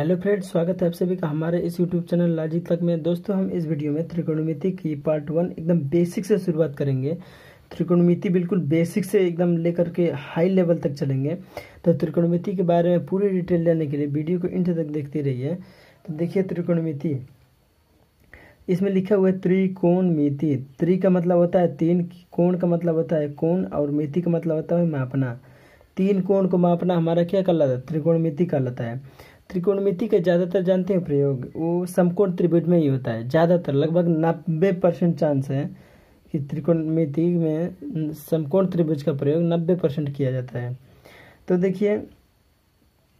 Hello friends, स्वागत है आप सभी का हमारे इस यूट्यूब चैनल लॉजिक तक में। दोस्तों, हम इस वीडियो में त्रिकोणमिति की पार्ट 1 एकदम बेसिक से शुरुआत करेंगे। त्रिकोणमिति बिल्कुल बेसिक से एकदम लेकर के हाई लेवल तक चलेंगे। तो त्रिकोणमिति के बारे में पूरी डिटेल लेने के लिए वीडियो को अंत तक देखते रहिए। तो देखिए, त्रिकोणमिति इसमें लिखा हुआ है त्रिकोणमिति। त्रि का मतलब होता है तीन, कोण का मतलब होता है कोण, और मिति का मतलब होता है मापना। तीन कोण को मापना हमारा क्या कहलाता है? त्रिकोणमिति कहलाता है। त्रिकोणमिति के ज़्यादातर जानते हैं प्रयोग, वो समकोण त्रिभुज में ही होता है। ज़्यादातर लगभग 90% चांस है कि त्रिकोणमिति में समकोण त्रिभुज का प्रयोग 90% किया जाता है। तो देखिए,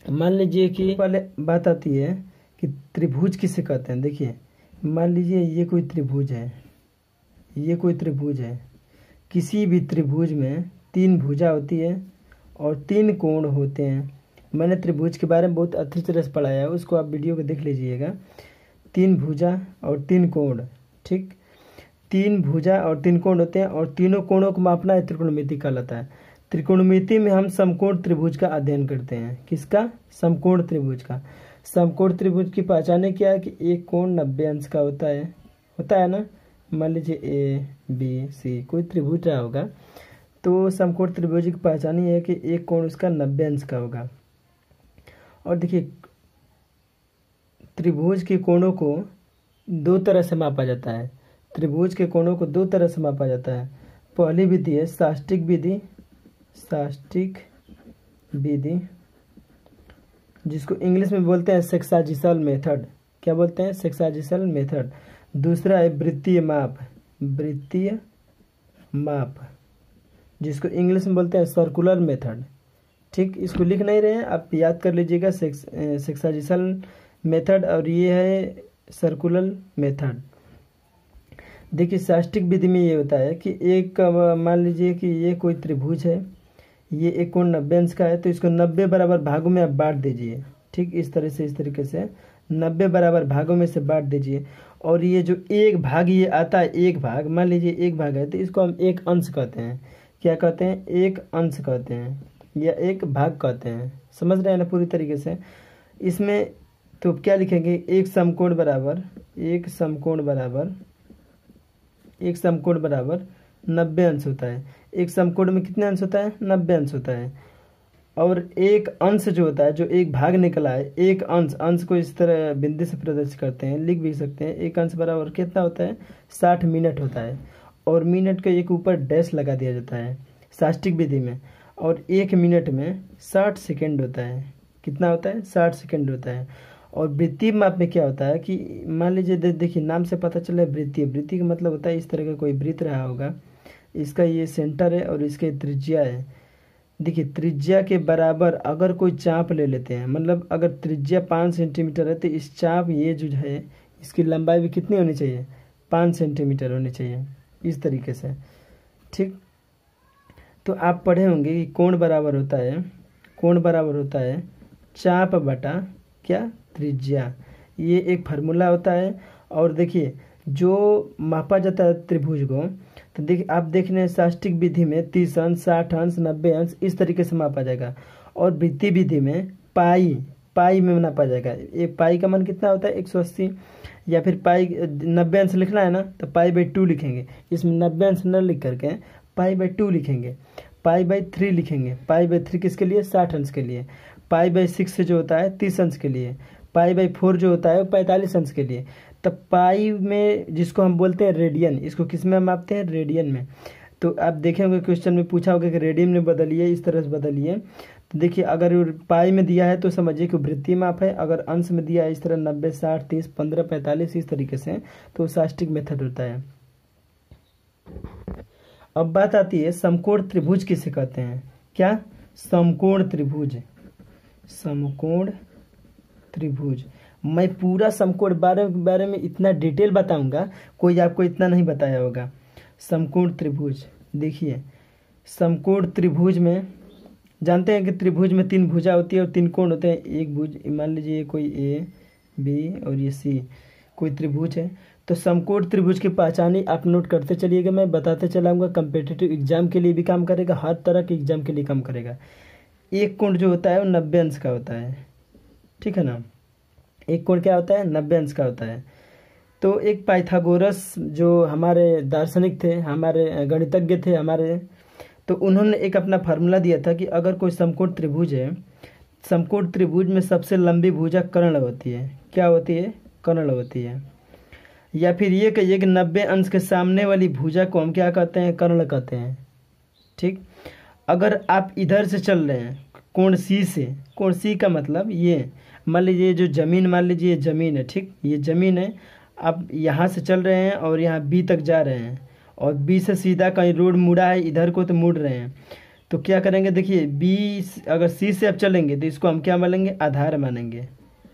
मान लीजिए कि पहले बात आती है कि त्रिभुज किसे कहते हैं। देखिए, मान लीजिए ये कोई त्रिभुज है, ये कोई त्रिभुज है। किसी भी त्रिभुज में तीन भुजा होती है और तीन कोण होते हैं। मैंने त्रिभुज के बारे में बहुत अच्छी तरह से पढ़ाया है, उसको आप वीडियो को देख लीजिएगा। तीन भुजा और तीन कोण, ठीक, तीन भुजा और तीन कोण होते हैं और तीनों कोणों को मापना है त्रिकोणमिति कहलाता है। त्रिकोणमिति में हम समकोण त्रिभुज का अध्ययन करते हैं। किसका? समकोण त्रिभुज का। समकोण त्रिभुज की पहचान क्या है कि एक कोण 90 अंश का होता है ना। मान लीजिए ए बी सी कोई त्रिभुज रहा होगा, तो समकोण त्रिभुज की पहचान ये है कि एक कोण उसका 90 अंश का होगा। और देखिए, त्रिभुज के कोणों को दो तरह से मापा जाता है। त्रिभुज के कोणों को दो तरह से मापा जाता है। पहली विधि है साष्टिक विधि, साष्टिक विधि, जिसको इंग्लिश में बोलते हैं सेक्साजिसल मेथड। क्या बोलते हैं? सेक्साजिसल मेथड। दूसरा है वृत्तीय माप, वृत्तीय माप, जिसको इंग्लिश में बोलते हैं सर्कुलर मेथड। ठीक, इसको लिख नहीं रहे हैं, आप याद कर लीजिएगा। सेक्साजिसल मेथड और ये है सर्कुलर मेथड। देखिए, साष्टिक विधि में ये होता है कि एक, मान लीजिए कि ये कोई त्रिभुज है, ये एक कोण 90 अंश का है, तो इसको 90 बराबर भागों में आप बांट दीजिए। ठीक, इस तरह से, इस तरीके से 90 बराबर भागों में से बांट दीजिए। और ये जो एक भाग ये आता है, एक भाग, मान लीजिए एक भाग है, तो इसको हम एक अंश कहते हैं। क्या कहते हैं? एक अंश कहते हैं या एक भाग कहते हैं। समझ रहे हैं ना पूरी तरीके से? इसमें तो क्या लिखेंगे? एक समकोण बराबर 90 अंश होता है। एक समकोण में कितने अंश होता है? 90 अंश होता है। और एक अंश जो होता है, जो एक भाग निकला है, एक अंश को इस तरह बिंदु से प्रदर्शित करते हैं, लिख भी सकते हैं। एक अंश बराबर कितना होता है? 60 मिनट होता है। और मिनट के एक ऊपर डैश लगा दिया जाता है साष्टिक विधि में। और एक मिनट में 60 सेकेंड होता है। कितना होता है? 60 सेकेंड होता है। और वृत्तीय माप में क्या होता है कि मान लीजिए, देखिए नाम से पता चला है वृत्तीय का मतलब होता है इस तरह का कोई वृत्त रहा होगा, इसका ये सेंटर है और इसके त्रिज्या है। देखिए, त्रिज्या के बराबर अगर कोई चाप ले लेते हैं, मतलब अगर त्रिज्या 5 सेंटीमीटर है, तो इस चाप ये जो है इसकी लंबाई भी कितनी होनी चाहिए? 5 सेंटीमीटर होनी चाहिए, इस तरीके से। ठीक, तो आप पढ़े होंगे कि कोण बराबर होता है चाप बटा क्या? त्रिज्या। ये एक फार्मूला होता है। और देखिए, जो मापा जाता है त्रिभुज को, तो देखिए आप देख रहे हैं साष्टिक विधि में 30 अंश, 60 अंश, 90 अंश, इस तरीके से मापा जाएगा। और वृत्तीय विधि में पाई में नापा जाएगा। एक पाई का मान कितना होता है? 180। या फिर पाई 90 अंश लिखना है ना, तो पाई बाई 2 लिखेंगे। इसमें 90 अंश न लिख करके पाई बाई 2 लिखेंगे। पाई बाई 3 लिखेंगे। पाई बाई 3 किसके लिए? 60 अंश के लिए। पाई बाई 6 जो होता है 30 अंश के लिए। पाई बाई 4 जो होता है वो 45 अंश के लिए। तब पाई में, जिसको हम बोलते हैं रेडियन, इसको किस में मापते हैं? रेडियन में। तो आप देखे होंगे क्वेश्चन में पूछा होगा कि रेडियन में बदलिए, इस तरह से बदलिए। तो देखिए, अगर पाई में दिया है तो समझिए कि वृत्तीय माप है। अगर अंश में दिया है इस तरह 90, 60, 30, 15, 45, इस तरीके से, तो साष्टिक मेथड होता है। अब बात आती है समकोण त्रिभुज किसे कहते हैं? क्या? समकोण त्रिभुज। मैं पूरा समकोण बारे में इतना डिटेल बताऊंगा, कोई आपको इतना नहीं बताया होगा। समकोण त्रिभुज, देखिए, समकोण त्रिभुज में जानते हैं कि त्रिभुज में तीन भुजा होती है और तीन कोण होते हैं। एक भुज, मान लीजिए कोई ए बी और ये सी कोई त्रिभुज है, तो समकोण त्रिभुज की पहचान आप नोट करते चलिएगा, मैं बताते चलाऊंगा। कम्पिटिटिव एग्जाम के लिए भी काम करेगा, हर तरह के एग्जाम के लिए काम करेगा। एक कोण जो होता है वो 90 अंश का होता है, ठीक है ना। एक कोण क्या होता है, 90 अंश का होता है। तो एक पाइथागोरस जो हमारे दार्शनिक थे, हमारे गणितज्ञ थे हमारे, तो उन्होंने एक अपना फार्मूला दिया था कि अगर कोई समकोण त्रिभुज है, समकोण त्रिभुज में सबसे लंबी भुजा कर्ण होती है। क्या होती है, कर्ण होती है। या फिर ये कहिए कि 90 अंश के सामने वाली भुजा को हम क्या कहते हैं, कर्ण कहते हैं। ठीक। अगर आप इधर से चल रहे हैं कोण सी से, कोण सी का मतलब ये, मान लीजिए जो ज़मीन, मान लीजिए ये ज़मीन है, ठीक, ये ज़मीन है। आप यहाँ से चल रहे हैं और यहाँ बी तक जा रहे हैं, और बी से सीधा कहीं रोड मुड़ा है इधर को तो मुड़ रहे हैं, तो क्या करेंगे, देखिए बी अगर सी से आप चलेंगे तो इसको हम क्या मानेंगे, आधार मानेंगे।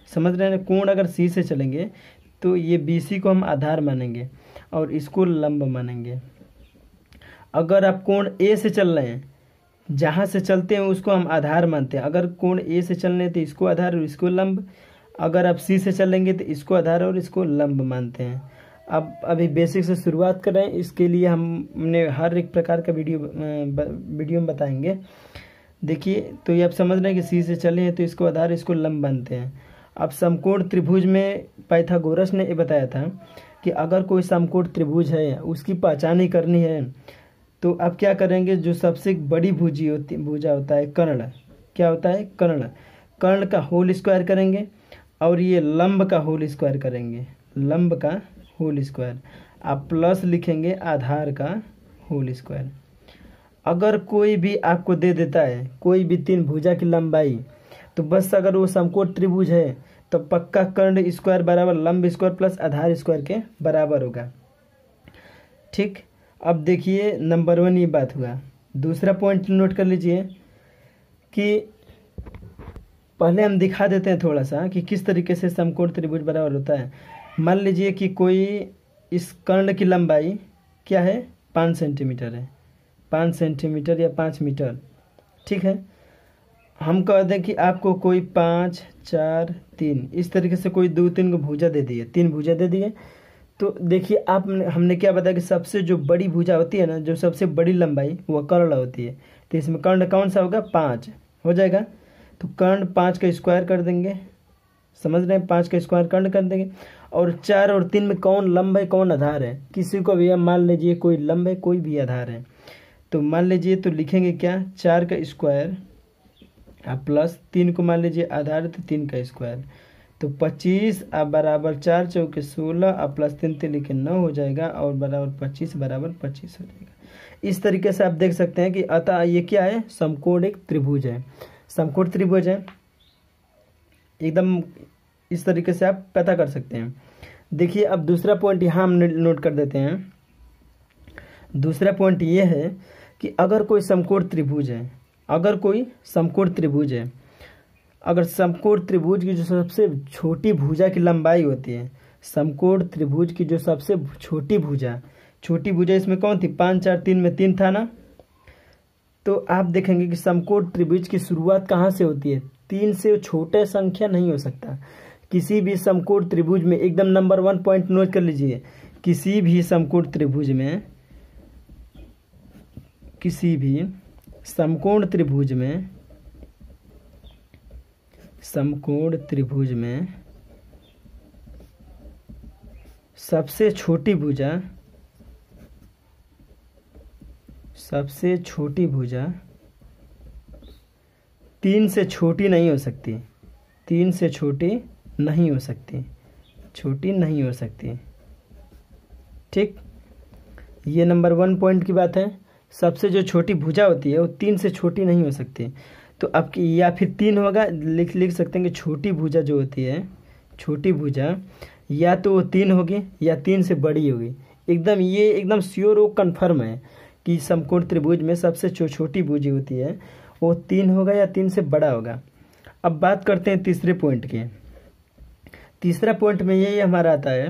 समझ रहे हैं, कोण अगर सी से चलेंगे तो ये बी सी को हम आधार मानेंगे और इसको लंब मानेंगे। अगर आप कोण ए से चल रहे हैं, जहाँ से चलते हैं उसको हम आधार मानते हैं। अगर कोण ए से चलने हैं तो इसको आधार और इसको लंब। अगर आप सी से चलेंगे तो इसको आधार और इसको लंब मानते हैं। अब अभी बेसिक से शुरुआत कर रहे हैं, इसके लिए हमने हर एक प्रकार का वीडियो में बताएंगे। देखिए, तो ये आप समझ रहे हैं कि सी से चले हैं तो इसको आधार इसको लंब मानते हैं। अब समकोण त्रिभुज में पाइथागोरस ने ये बताया था कि अगर कोई समकोण त्रिभुज है, उसकी पहचान ही करनी है, तो आप क्या करेंगे, जो सबसे बड़ी भुजा होता है कर्ण, क्या होता है, कर्ण, कर्ण का होल स्क्वायर करेंगे और ये लंब का होल स्क्वायर करेंगे, लंब का होल स्क्वायर, आप प्लस लिखेंगे आधार का होल स्क्वायर। अगर कोई भी आपको दे देता है कोई भी 3 भुजा की लंबाई, तो बस अगर वो समकोण त्रिभुज है तो पक्का कर्ण स्क्वायर बराबर लंब स्क्वायर प्लस आधार स्क्वायर के बराबर होगा। ठीक। अब देखिए नंबर 1 ये बात हुआ। दूसरा पॉइंट नोट कर लीजिए कि पहले हम दिखा देते हैं थोड़ा सा कि किस तरीके से समकोण त्रिभुज बराबर होता है। मान लीजिए कि कोई इस कर्ण की लंबाई क्या है, 5 सेंटीमीटर है, 5 सेंटीमीटर या 5 मीटर। ठीक है, हम कह दें कि आपको कोई 5, 4, 3 इस तरीके से कोई 2-3 को भुजा दे दिए, 3 भुजा दे दिए। तो देखिए हमने क्या बताया कि सबसे जो बड़ी भुजा होती है ना, जो सबसे बड़ी लंबाई वो कर्ण होती है। तो इसमें कर्ण कौन सा होगा, 5 हो जाएगा। तो कर्ण 5 का स्क्वायर कर देंगे, समझ रहे हैं, 5 का स्क्वायर कर्ण कर देंगे। और 4 और 3 में कौन लंब है कौन आधार है, किसी को भी मान लीजिए कोई लंब है कोई भी आधार है, तो मान लीजिए तो लिखेंगे क्या, 4 का स्क्वायर आप प्लस 3 को मान लीजिए आधार है तो 3 का स्क्वायर, तो 25 आप बराबर 4 चौके 16 आप प्लस 3 लिखे 9 हो जाएगा और बराबर 25 बराबर 25 हो जाएगा। इस तरीके से आप देख सकते हैं कि अतः ये क्या है, समकोण एक त्रिभुज है, समकोण त्रिभुज है एकदम। इस तरीके से आप पता कर सकते हैं। देखिए अब दूसरा पॉइंट यहाँ हम नोट कर देते हैं। दूसरा पॉइंट ये है कि अगर कोई समकोण त्रिभुज है, अगर कोई समकोण त्रिभुज है, अगर समकोण त्रिभुज की जो सबसे छोटी भुजा की लंबाई होती है, समकोण त्रिभुज की जो सबसे छोटी भुजा इसमें कौन थी, 5, 4, 3 में 3 था ना। तो आप देखेंगे कि समकोण त्रिभुज की शुरुआत कहाँ से होती है, 3 से छोटे संख्या नहीं हो सकता। किसी भी समकोण त्रिभुज में एकदम नंबर 1 पॉइंट नोट कर लीजिए, किसी भी समकोण त्रिभुज में, किसी भी समकोण त्रिभुज में, समकोण त्रिभुज में सबसे छोटी भुजा 3 से छोटी नहीं हो सकती, 3 से छोटी नहीं हो सकती, छोटी नहीं हो सकती। ठीक, ये नंबर 1 पॉइंट की बात है। सबसे जो छोटी भुजा होती है वो 3 से छोटी नहीं हो सकती। तो आपकी या फिर 3 होगा, लिख सकते हैं कि छोटी भुजा जो होती है, छोटी भुजा या तो वो 3 होगी या 3 से बड़ी होगी। एकदम ये एकदम श्योर वो कन्फर्म है कि समकोण त्रिभुज में सबसे जो छोटी भुजा होती है वो 3 होगा या 3 से बड़ा होगा। अब बात करते हैं तीसरे पॉइंट की। तीसरा पॉइंट में यही हमारा आता है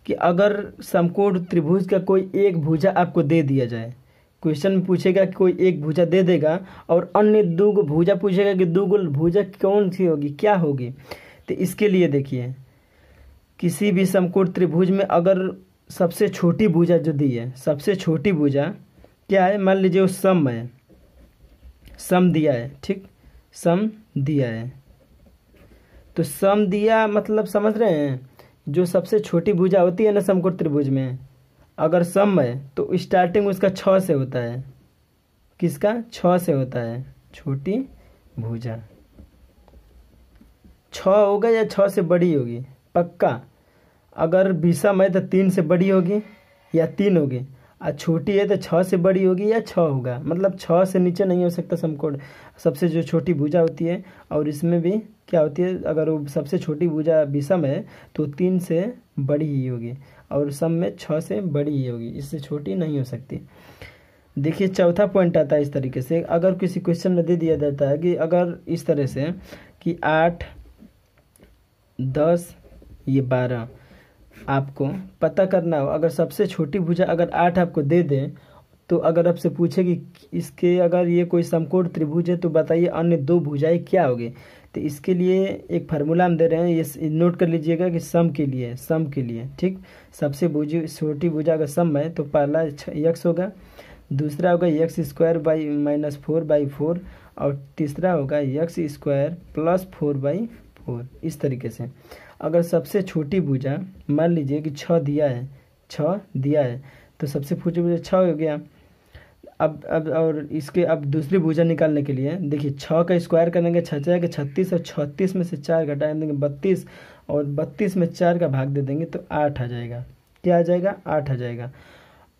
कि अगर समकोण त्रिभुज का कोई एक भुजा आपको दे दिया जाए, क्वेश्चन में पूछेगा कि कोई एक भुजा दे देगा और अन्य 2 भुजा पूछेगा कि 2 भुजा कौन सी होगी, क्या होगी। तो इसके लिए देखिए, किसी भी समकोण त्रिभुज में अगर सबसे छोटी भुजा जो दी है, सबसे छोटी भुजा क्या है, मान लीजिए वो सम है, सम दिया है, ठीक, सम दिया है। तो सम दिया मतलब समझ रहे हैं, जो सबसे छोटी भुजा होती है ना समकोण त्रिभुज में, अगर सम है तो स्टार्टिंग उसका 6 से होता है। किसका? 6 से होता है। छोटी भुजा 6 होगा या 6 से बड़ी होगी पक्का। अगर विषम है तो 3 से बड़ी होगी या 3 होगी, और छोटी है तो 6 से बड़ी होगी या 6 होगा, मतलब 6 से नीचे नहीं हो सकता समकोण। सबसे जो छोटी भुजा होती है, और इसमें भी क्या होती है, अगर वो सबसे छोटी भुजा विषम है तो 3 से बड़ी ही होगी, और सम में 6 से बड़ी ही होगी, इससे छोटी नहीं हो सकती। देखिए चौथा पॉइंट आता है इस तरीके से, अगर किसी क्वेश्चन में दे दिया जाता है कि अगर इस तरह से कि 8, 10, ये 12 आपको पता करना हो, अगर सबसे छोटी भुजा अगर 8 आपको दे दें, तो अगर आपसे पूछे कि इसके अगर ये कोई समकोण त्रिभुज है तो बताइए अन्य 2 भुजाएं क्या होगी, तो इसके लिए एक फार्मूला हम दे रहे हैं, ये नोट कर लीजिएगा कि सम के लिए ठीक। सबसे छोटी भुजा अगर सम है तो पहला x होगा, दूसरा होगा x² - 4/4, और तीसरा होगा x² + 4/4। इस तरीके से अगर सबसे छोटी भुजा मान लीजिए कि 6 दिया है तो सबसे छोटी भुजा 6 हो गया। अब और इसके अब दूसरी भुजा निकालने के लिए देखिए 6 का स्क्वायर करेंगे 6 जाएगा 36, और 36 में से 4 घटा देंगे 32, और 32 में 4 का भाग दे देंगे तो 8 आ जाएगा। क्या आ जाएगा? 8 आ जाएगा।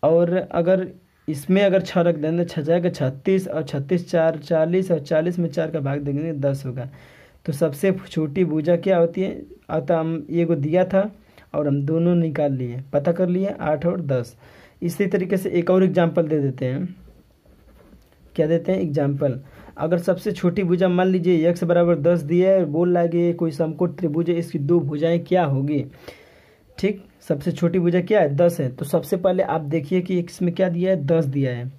और अगर इसमें अगर 6 रख देंगे 6 जाएगा 36, और 36 4 40, और 40 में 4 का भाग देंगे 10 होगा। तो सबसे छोटी भुजा क्या होती है? अतः हम ये को दिया था और हम दोनों निकाल लिए, पता कर लिए 8 और 10। इसी तरीके से एक और एग्जाम्पल दे देते हैं। क्या देते हैं? एग्जाम्पल, अगर सबसे छोटी भुजा मान लीजिए x = 10 दिया है और बोल रहा है कि कोई समकोण त्रिभुज है, इसकी 2 भुजाएं क्या होगी। ठीक, सबसे छोटी भुजा क्या है? 10 है। तो सबसे पहले आप देखिए कि इसमें क्या दिया है? 10 दिया है।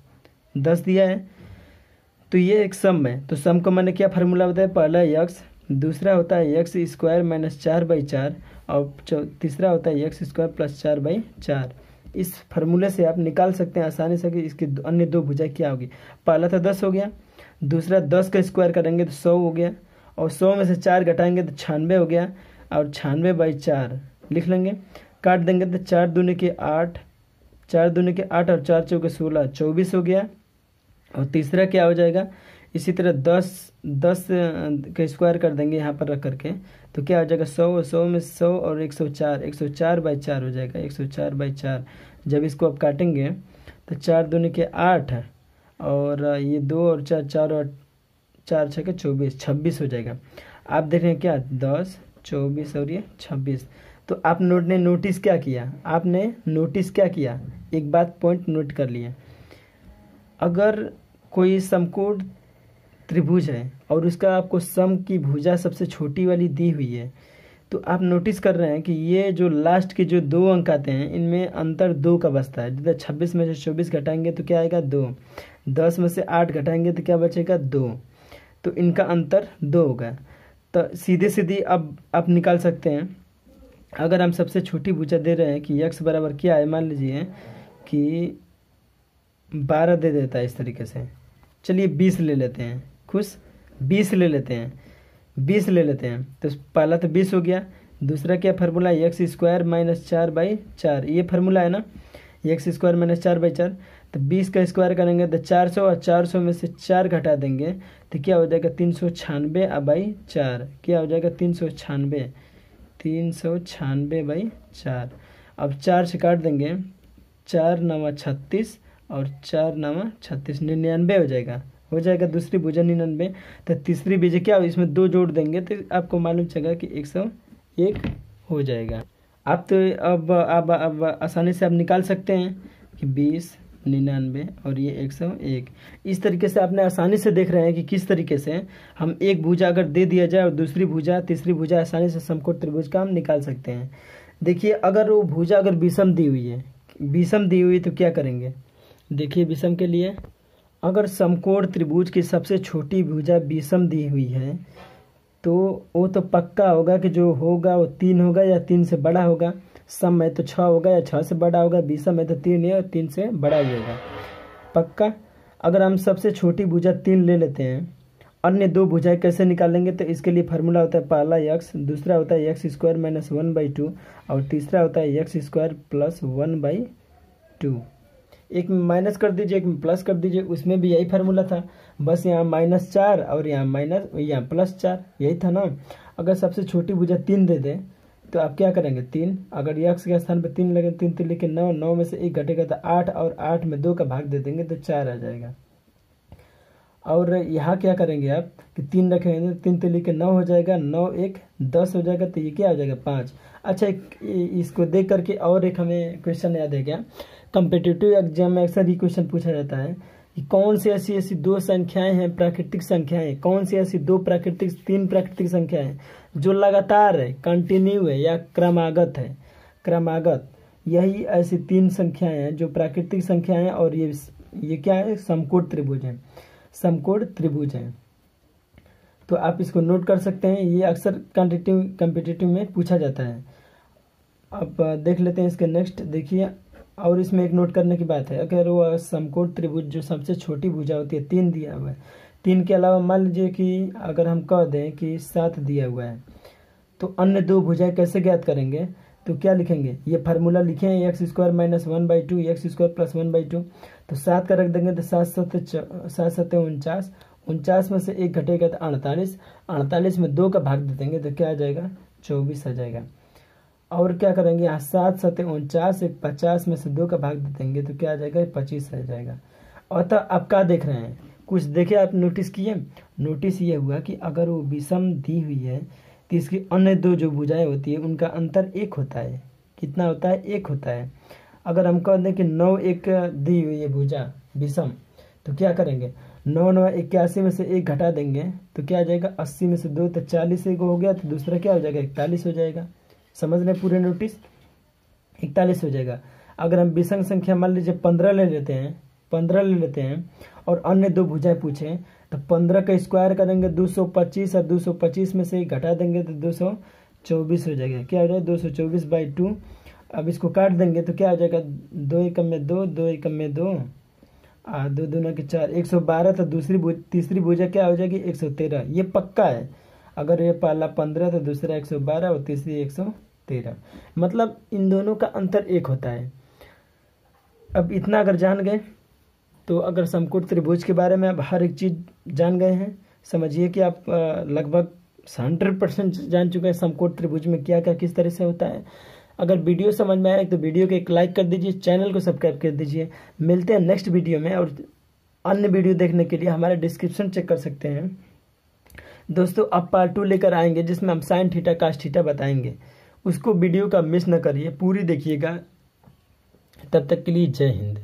10 दिया है तो ये एक सम है, तो सम का मैंने क्या फार्मूला बताया? पहला x, दूसरा होता है x² - 4/4, और तीसरा होता है x² + 4/4। इस फार्मूले से आप निकाल सकते हैं आसानी से कि इसकी अन्य 2 भुजाएं क्या होगी। पहला था 10 हो गया, दूसरा 10 का स्क्वायर करेंगे तो 100 हो गया, और 100 में से 4 घटाएंगे तो 96 हो गया, और 96/4 लिख लेंगे। काट देंगे तो 4 दूनी के 8, 4 दूनी के 8 और 4 चौके 16, 24 हो गया। और तीसरा क्या हो जाएगा? इसी तरह 10 का स्क्वायर कर देंगे यहाँ पर रख करके, तो क्या हो जाएगा? 100 में 100 और 104, 104/4 हो जाएगा। 104/4 जब इसको आप काटेंगे तो 4 दूनी के 8, और ये 2 और 4, 4 और 4 6 के 24, 26 हो जाएगा। आप देख रहे हैं क्या? 10, 24 और ये 26। तो आप नोटिस क्या किया? आपने नोटिस क्या किया? एक बात पॉइंट नोट कर लिए, अगर कोई समकोण त्रिभुज है और उसका आपको सम की भुजा सबसे छोटी वाली दी हुई है, तो आप नोटिस कर रहे हैं कि ये जो लास्ट के जो 2 अंक आते हैं इनमें अंतर 2 का बचता है। जैसे 26 में से 24 घटाएंगे तो क्या आएगा? 2। 10 में से 8 घटाएंगे तो क्या बचेगा? 2। तो इनका अंतर 2 होगा। तो सीधे अब आप निकाल सकते हैं। अगर हम सबसे छोटी भुजा दे रहे हैं कि x बराबर क्या है, मान लीजिए कि 12 दे देता है इस तरीके से, चलिए 20 ले लेते हैं, खुश 20 ले लेते हैं, 20 ले लेते हैं। तो पहला तो 20 हो गया, दूसरा क्या फार्मूला? x² - 4/4, ये फार्मूला है ना, x² - 4/4। तो 20 का स्क्वायर करेंगे तो 400, और 400 में से 4 घटा देंगे तो क्या हो जाएगा? 396/4। क्या हो जाएगा? 396/4। अब 4 से काट देंगे, 4 9 36, और 4 9 36, 99 हो जाएगा दूसरी भुजा 99। तो तीसरी भुजा क्या हो? इसमें 2 जोड़ देंगे तो आपको मालूम चलेगा कि 101 हो जाएगा। आप तो अब आसानी से आप निकाल सकते हैं कि 20, 99 और ये 101। इस तरीके से आपने आसानी से देख रहे हैं कि किस तरीके से हम एक भुजा अगर दे दिया जाए और दूसरी भुजा तीसरी भुजा आसानी से समकोण त्रिभुज का हम निकाल सकते हैं। देखिए अगर वो भुजा अगर विषम दी हुई है तो क्या करेंगे? देखिए विषम के लिए अगर समकोण त्रिभुज की सबसे छोटी भुजा विषम दी हुई है तो वो तो पक्का होगा कि जो होगा वो 3 होगा या 3 से बड़ा होगा। सम है तो 6 होगा या 6 से बड़ा होगा, विषम है तो 3 है और 3 से बड़ा ही होगा पक्का। अगर हम सबसे छोटी भुजा 3 ले लेते हैं अन्य दो भुजाएं कैसे निकालेंगे, तो इसके लिए फार्मूला होता है पहला x, दूसरा होता है एक्स स्क्वायर माइनस 1/2 और तीसरा होता है एक्स स्क्वायर प्लस 1/2। एक में माइनस कर दीजिए, एक में प्लस कर दीजिए, उसमें भी यही फार्मूला था, बस यहाँ -4 और यहाँ +4, यही था ना। अगर सबसे छोटी भुजा 3 दे दे तो आप क्या करेंगे 3, अगर x के स्थान पर 3 लगे 3 लिखे 9, 9 में से 1 घटेगा तो 8 और 8 में 2 का भाग दे देंगे तो 4 आ जाएगा। और यहाँ क्या करेंगे आप कि 3 रखेंगे, 3 लिखे 9 हो जाएगा, 9 1 10 हो जाएगा, तो ये क्या हो जाएगा 5। अच्छा, इसको देख करके और एक हमें क्वेश्चन याद है क्या, कम्पिटिटिव एग्जाम में अक्सर ये क्वेश्चन पूछा जाता है कि कौन सी ऐसी दो संख्याएं हैं, प्राकृतिक संख्याएं, कौन सी ऐसी तीन प्राकृतिक संख्याएं हैं जो लगातार है, कंटिन्यू है या क्रमागत है। क्रमागत, यही ऐसी 3 संख्याएं हैं जो प्राकृतिक संख्याएं हैं, और ये क्या है, समकोण त्रिभुज है, समकोण त्रिभुज है। तो आप इसको नोट कर सकते हैं, ये अक्सर कॉम्पिटिटिव में पूछा जाता है। अब देख लेते हैं इसके नेक्स्ट, देखिए, और इसमें एक नोट करने की बात है, अगर वो समकोण त्रिभुज जो सबसे छोटी भुजा होती है 3 दिया हुआ है, 3 के अलावा मान लीजिए कि अगर हम कह दें कि 7 दिया हुआ है, तो अन्य दो भुजाएं कैसे ज्ञात करेंगे, तो क्या लिखेंगे, ये फार्मूला लिखे हैं x square minus 1/2 x square plus 1/2, तो 7 का रख देंगे तो 7 7 49, 49 में से 1 घटेगा तो 48, 48 में 2 का भाग दे देंगे तो क्या आ जाएगा 24 आ जाएगा। और क्या करेंगे, यहाँ 7 7 49, 50 में से 2 का भाग दे देंगे तो क्या आ जाएगा 25 आ जाएगा। और तो आप क्या देख रहे हैं, कुछ देखे आप नोटिस किए, नोटिस ये हुआ कि अगर वो विषम दी हुई है तो इसकी अन्य दो जो भुजाएं होती है उनका अंतर 1 होता है। कितना होता है, 1 होता है। अगर हम कह दें कि 9 1 दी हुई है भुजा विषम, तो क्या करेंगे 9 9 81 में से 1 घटा देंगे तो क्या आ जाएगा 80 में से 2 तो 40 एक हो गया, तो दूसरा क्या हो जाएगा 41 हो जाएगा। समझ रहे पूरे नोटिस, 41 हो जाएगा। अगर हम विषम संख्या मान लीजिए 15 ले लेते हैं और अन्य दो भुजाएं पूछें तो 15 का स्क्वायर करेंगे 225 और 225 में से 1 घटा देंगे तो 224 हो जाएगा। क्या हो जाएगा 224/2। अब इसको काट देंगे तो क्या हो जाएगा 2 एकम में 2, 2 एकम में 2, 2 दूना के 4, 112। तो तीसरी भुजा क्या हो जाएगी 113। ये पक्का है, अगर ये पहला 15 तो दूसरा 112 और तीसरी 113, मतलब इन दोनों का अंतर 1 होता है। अब इतना अगर जान गए तो अगर समकोण त्रिभुज के बारे में आप हर एक चीज़ जान गए हैं, समझिए कि आप लगभग 100% जान चुके हैं समकोण त्रिभुज में क्या क्या किस तरह से होता है। अगर वीडियो समझ में आए तो वीडियो को एक लाइक कर दीजिए, चैनल को सब्सक्राइब कर दीजिए। मिलते हैं नेक्स्ट वीडियो में, और अन्य वीडियो देखने के लिए हमारा डिस्क्रिप्शन चेक कर सकते हैं। दोस्तों, अब पार्ट 2 लेकर आएंगे जिसमें हम साइन थीटा कास थीटा बताएंगे, उसको वीडियो का मिस न करिए, पूरी देखिएगा। तब तक के लिए जय हिंद।